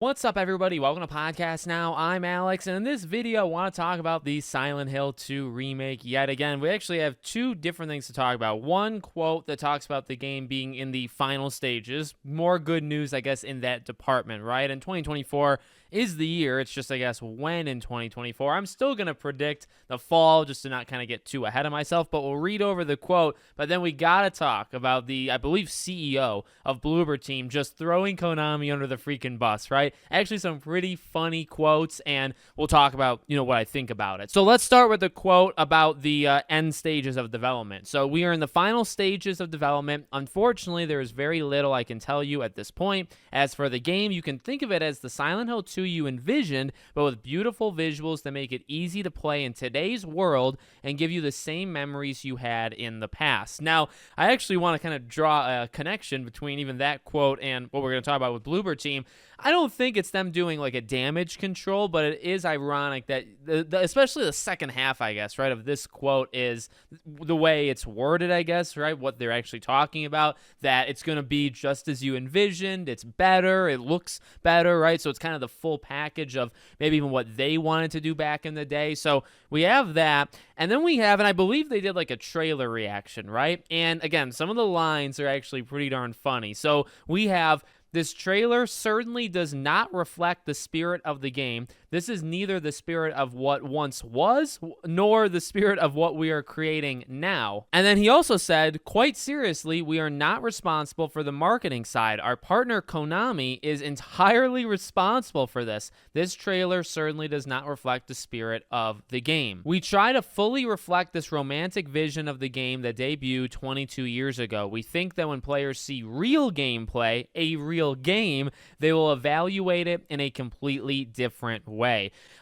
What's up, everybody? Welcome to Podcast Now. I'm Alex, and in this video, I want to talk about the Silent Hill 2 remake yet again. We actually have two different things to talk about. One quote that talks about the game being in the final stages. More good news, I guess, in that department, right? And 2024 is the year. It's just, I guess, when in 2024. I'm still going to predict the fall just to not kind of get too ahead of myself, but we'll read over the quote. But then we got to talk about the, I believe, CEO of Bloober Team just throwing Konami under the freaking bus, right? Actually, some pretty funny quotes, and we'll talk about, what I think about it. So let's start with the quote about the end stages of development. So we are in the final stages of development. Unfortunately, there is very little I can tell you at this point. As for the game, you can think of it as the Silent Hill 2 you envisioned, but with beautiful visuals that make it easy to play in today's world and give you the same memories you had in the past. Now, I actually want to kind of draw a connection between even that quote and what we're going to talk about with Bloober Team. I don't think it's them doing like a damage control, but it is ironic that especially the second half, I guess, right, of this quote is the way it's worded, I guess, right, what they're actually talking about, that it's going to be just as you envisioned, it's better, it looks better, right? So it's kind of the full package of maybe even what they wanted to do back in the day. So we have that, and then we have, and I believe they did like a trailer reaction, right? And again, some of the lines are actually pretty darn funny. So we have, "This trailer certainly does not reflect the spirit of the game. This is neither the spirit of what once was, nor the spirit of what we are creating now." And then he also said, "Quite seriously, we are not responsible for the marketing side. Our partner Konami is entirely responsible for this. This trailer certainly does not reflect the spirit of the game. We try to fully reflect this romantic vision of the game that debuted 22 years ago. We think that when players see real gameplay, a real game, they will evaluate it in a completely different way."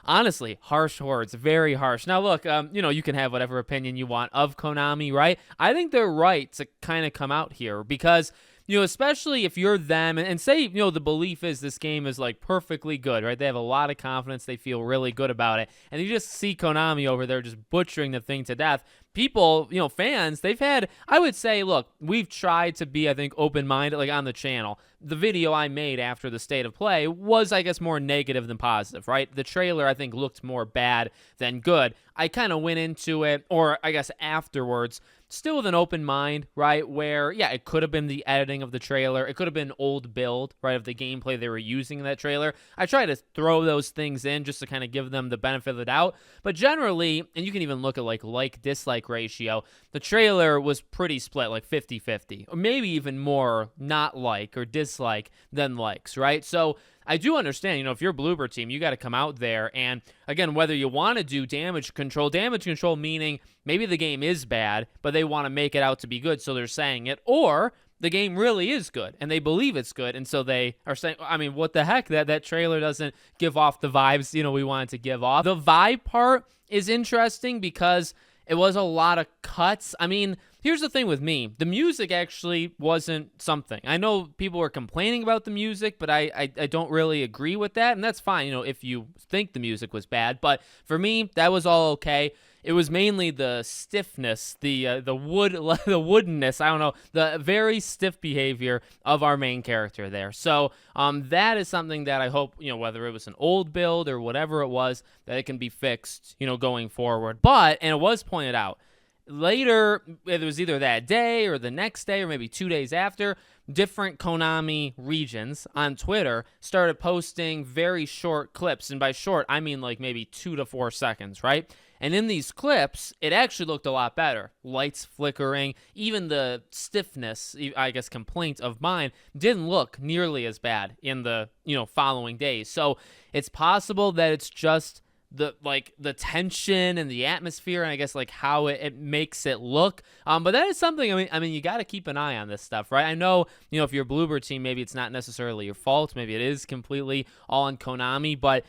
Honestly, harsh words, very harsh. Now, look, you can have whatever opinion you want of Konami, right? I think they're right to kind of come out here because, especially if you're them and say, the belief is this game is like perfectly good, right? They have a lot of confidence. They feel really good about it. And you just see Konami over there just butchering the thing to death. People, fans, they've had, I would say, look, we've tried to be, I think, open-minded, like on the channel. The video I made after the state of play was, I guess, more negative than positive, right? The trailer, I think, looked more bad than good. I kind of went into it, or I guess afterwards, still with an open mind, right, where, yeah, it could have been the editing of the trailer. It could have been old build, right, of the gameplay they were using in that trailer. I try to throw those things in just to kind of give them the benefit of the doubt. But generally, and you can even look at like-dislike ratio, the trailer was pretty split, like 50-50, or maybe even more not like or dislike than likes, right? So I do understand, if you're Bloober Team, you got to come out there and, again, whether you want to do damage control meaning maybe the game is bad, but they want to make it out to be good, so they're saying it, or the game really is good, and they believe it's good, and so they are saying, I mean, what the heck, that trailer doesn't give off the vibes, we want it to give off. The vibe part is interesting because it was a lot of cuts. I mean, here's the thing with me. The music actually wasn't something. I know people were complaining about the music, but I don't really agree with that, and that's fine, if you think the music was bad. But for me, that was all okay. It was mainly the stiffness, the woodenness, I don't know, the very stiff behavior of our main character there. So that is something that I hope, whether it was an old build or whatever it was, that it can be fixed, going forward. But, and it was pointed out, later, it was either that day or the next day or maybe 2 days after, different Konami regions on Twitter started posting very short clips. And by short, I mean like maybe 2 to 4 seconds, right? And in these clips, it actually looked a lot better. Lights flickering, even the stiffness, I guess, complaint of mine didn't look nearly as bad in the, following days. So it's possible that it's just the tension and the atmosphere and I guess like how it makes it look. But that is something, I mean, you got to keep an eye on this stuff, right? I know, if you're a Bloober Team, maybe it's not necessarily your fault. Maybe it is completely all on Konami, but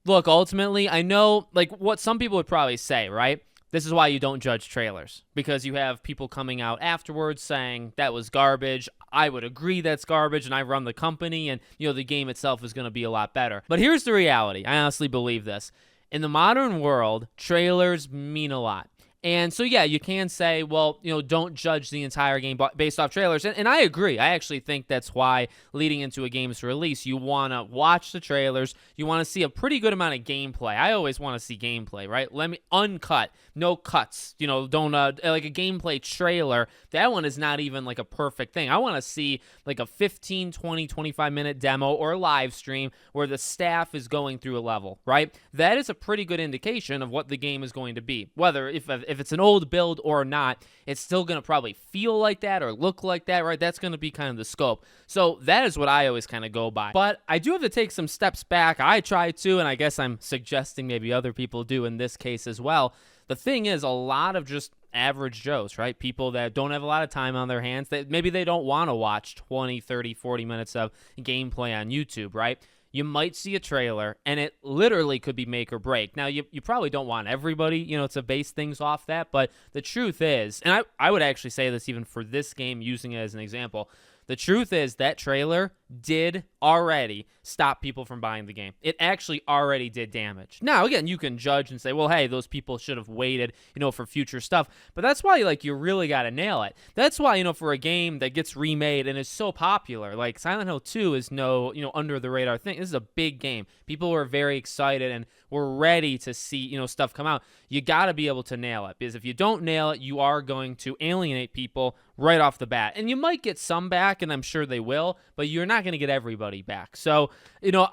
look, ultimately, I know, like, what some people would probably say, right? This is why you don't judge trailers, because you have people coming out afterwards saying that was garbage. I would agree that's garbage, and I run the company, and, the game itself is going to be a lot better. But here's the reality. I honestly believe this. In the modern world, trailers mean a lot. And so, yeah, you can say, well, don't judge the entire game based off trailers. And I agree. I actually think that's why leading into a game's release, you want to watch the trailers. You want to see a pretty good amount of gameplay. I always want to see gameplay, right? Let me uncut, no cuts. Don't like a gameplay trailer. That one is not even like a perfect thing. I want to see like a 15, 20, 25-minute demo or live stream where the staff is going through a level, right? That is a pretty good indication of what the game is going to be. Whether if it's an old build or not, it's still going to probably feel like that or look like that, right? That's going to be kind of the scope. So that is what I always kind of go by. But I do have to take some steps back. I try to, and I guess I'm suggesting maybe other people do in this case as well. The thing is, a lot of just average Joes, right? People that don't have a lot of time on their hands, that maybe they don't want to watch 20, 30, 40 minutes of gameplay on YouTube, right? You might see a trailer, and it literally could be make or break. Now, you probably don't want everybody, to base things off that, but the truth is, and I would actually say this even for this game, using it as an example, the truth is that trailer did already stop people from buying the game. It actually already did damage. Now, again, you can judge and say, well, hey, those people should have waited, for future stuff. But that's why, you really got to nail it. That's why, for a game that gets remade and is so popular, like Silent Hill 2 is no, under the radar thing. This is a big game. People were very excited and were ready to see, stuff come out. You got to be able to nail it, because if you don't nail it, you are going to alienate people right off the bat. And you might get some back, and I'm sure they will, but you're not going to get everybody back. So,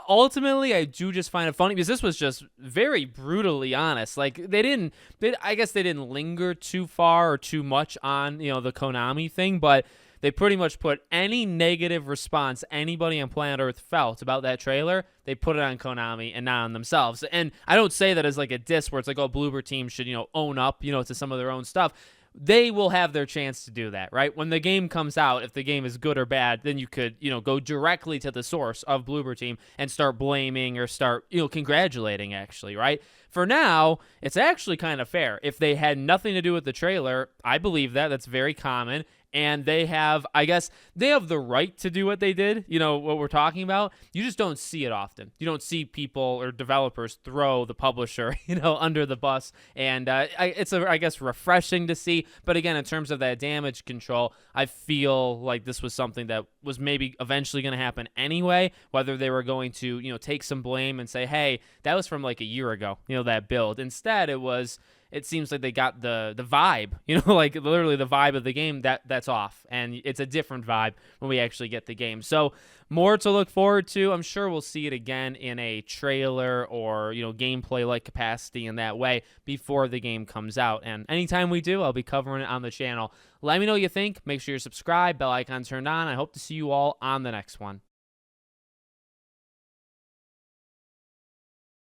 ultimately, I do just find it funny because this was just very brutally honest. Like, I guess they didn't linger too far or too much on, the Konami thing, but they pretty much put any negative response anybody on planet Earth felt about that trailer, they put it on Konami and not on themselves. And I don't say that as like a diss where it's like, oh, Bloober Team should, own up, to some of their own stuff. They will have their chance to do that, right? When the game comes out, if the game is good or bad, then you could, go directly to the source of Bloober Team and start blaming or start, congratulating, actually, right? For now, it's actually kind of fair. If they had nothing to do with the trailer, I believe that. That's very common. And they have, I guess, they have the right to do what they did, what we're talking about. You just don't see it often. You don't see people or developers throw the publisher, under the bus. And it's, I guess, refreshing to see. But again, in terms of that damage control, I feel like this was something that was maybe eventually going to happen anyway, whether they were going to, take some blame and say, hey, that was from like a year ago, that build. Instead, it seems like they got the vibe, like literally the vibe of the game that's off, and it's a different vibe when we actually get the game. So more to look forward to. I'm sure we'll see it again in a trailer or, gameplay-like capacity in that way before the game comes out. And anytime we do, I'll be covering it on the channel. Let me know what you think. Make sure you're subscribed, bell icon turned on. I hope to see you all on the next one.